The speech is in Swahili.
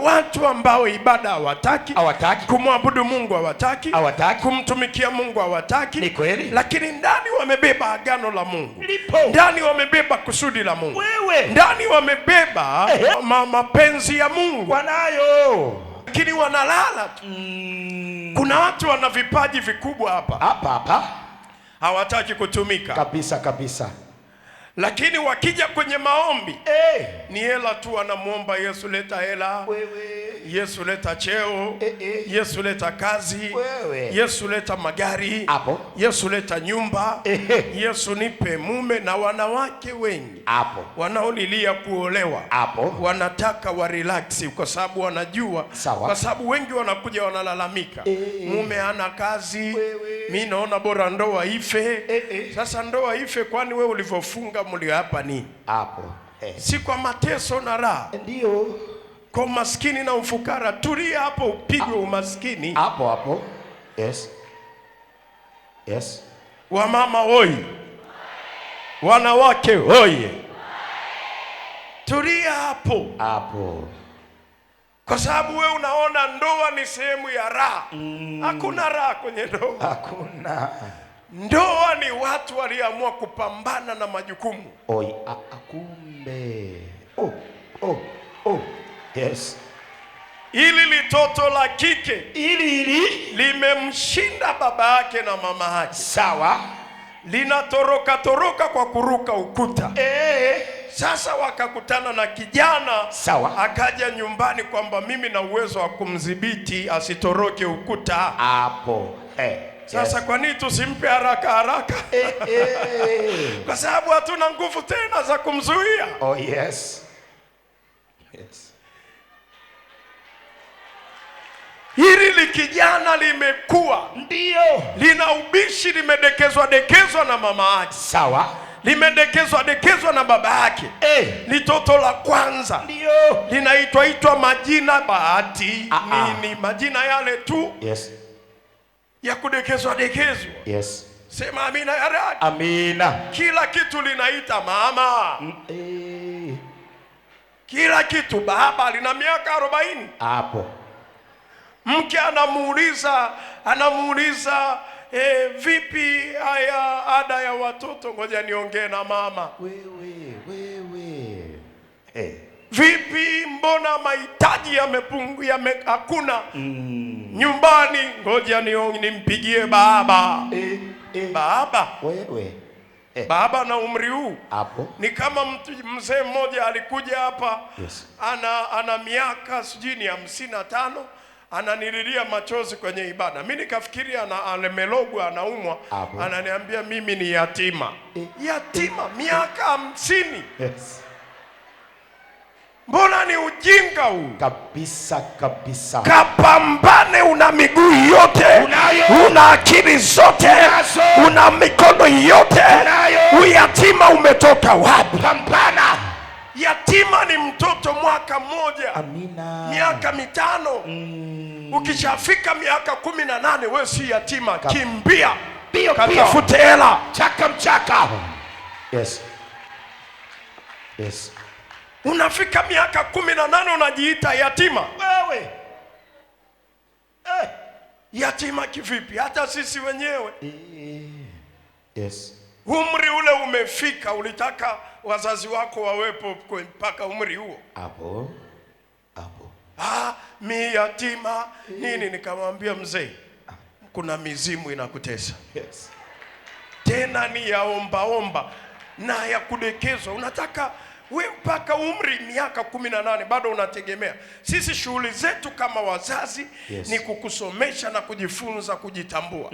watu ambao ibada hawataki, kumwabudu Mungu hawataki, kumtumikia Mungu hawataki. Ni kweli. Lakini ndani wamebeba agano la Mungu. Lipo. Ndani wamebeba kusudi la Mungu. Wewe. Ndani wamebeba mapenzi ya Mungu. Wanayo. Lakini wanalala tu. Kuna watu wana vipaji vikubwa hapa. Hawataki kutumika. Kabisa. Lakini wakija kwenye maombi, ni hela tu, anamuomba Yesu leta hela. Yesu leta cheo. Yesu leta kazi. Yesu leta magari. Yesu leta nyumba. Yesu nipe mume. Na wanawake wengi wanaolilia kuolewa wanataka wa relax, kwa sababu wanajua, kwa sababu wengi wanakuja wanalalamika, mume hana kazi, mimi naona bora ndoa ife. Sasa ndoa ife, kwani wewe ulivyofunga mlio hapa nini? Si kwa mateso na raha. Ndio. Kwa maskini na ufukara. Tulia hapo upigwe umaskini. Hapo. Yes. Wamama oi. Wanawake oi. Tulia hapo. Kwa sababu wewe unaona ndoa ni sehemu ya raha. Hakuna raha kwenye ndoa. Hakuna. Ndoa ni watu waliamua kupambana na majukumu. Kumbe. Yes. Ili litoto la kike limemshinda baba yake na mama yake. Sawa. Linatoroka kwa kuruka ukuta. Sasa wakakutana na kijana. Sawa. Akaja nyumbani kwamba mimi na uwezo wa kumdhibiti asitoroke ukuta. Sasa kwa nini tusimpe haraka? Kwa sababu hatuna nguvu tena za kumzuia. Yes. Hili kijana limekuwa. Ndio. Lina ubishi, limedekezwa na mama yake. Sawa. Limedekezwa na baba yake. Ni toto la kwanza. Ndio. Linaitwa majina bahati. Nini majina yale tu. Yes. Ya kudekezwa. Yes. Sema amina ya radi. Amina. Kila kitu linaita mama. Kila kitu. Baba lina miaka 40. Mke anamuuliza vipi haya ada ya watoto? Ngoja niongee na mama. Vipi, mbona mahitaji hakuna nyumbani? Ngoja nimpigie baba. Baba. Baba na umri huu. Ni kama mzee mmoja alikuja hapa. Ana miaka sijini 55. Ananililia machozi kwenye ibada. Mimi nikafikiria amelogwa, anaumwa. Ananiambia mimi ni yatima. Yatima miaka 50. Yes. Mbona ni ujinga huu? Kabisa. Kapambane, una miguu yote. Una akili zote. Una mikono yote. Uyatima umetoka wapi? Pambana. Yatima ni mtoto mwaka mmoja. Amina. Miaka 5. Ukishafika miaka 18 wewe si yatima. Kimbia. Katafute hela. Mchaka. Yes. Unafika miaka 18 unajiita yatima. Wewe. Yatima kivipi? Hata sisi wenyewe. Yes. Umri ule umefika, ulitaka wazazi wako wawepo mpaka umri huo. Hapo. Mi yatima nini? Nikamwambia mzee, kuna mizimu inakutesa. Yes. Tena ni ya omba na ya kudekezwa. Unataka we mpaka umri miaka 18 bado unategemea. Sisi shughuli zetu kama wazazi ni kukusomesha na kujifunza kujitambua.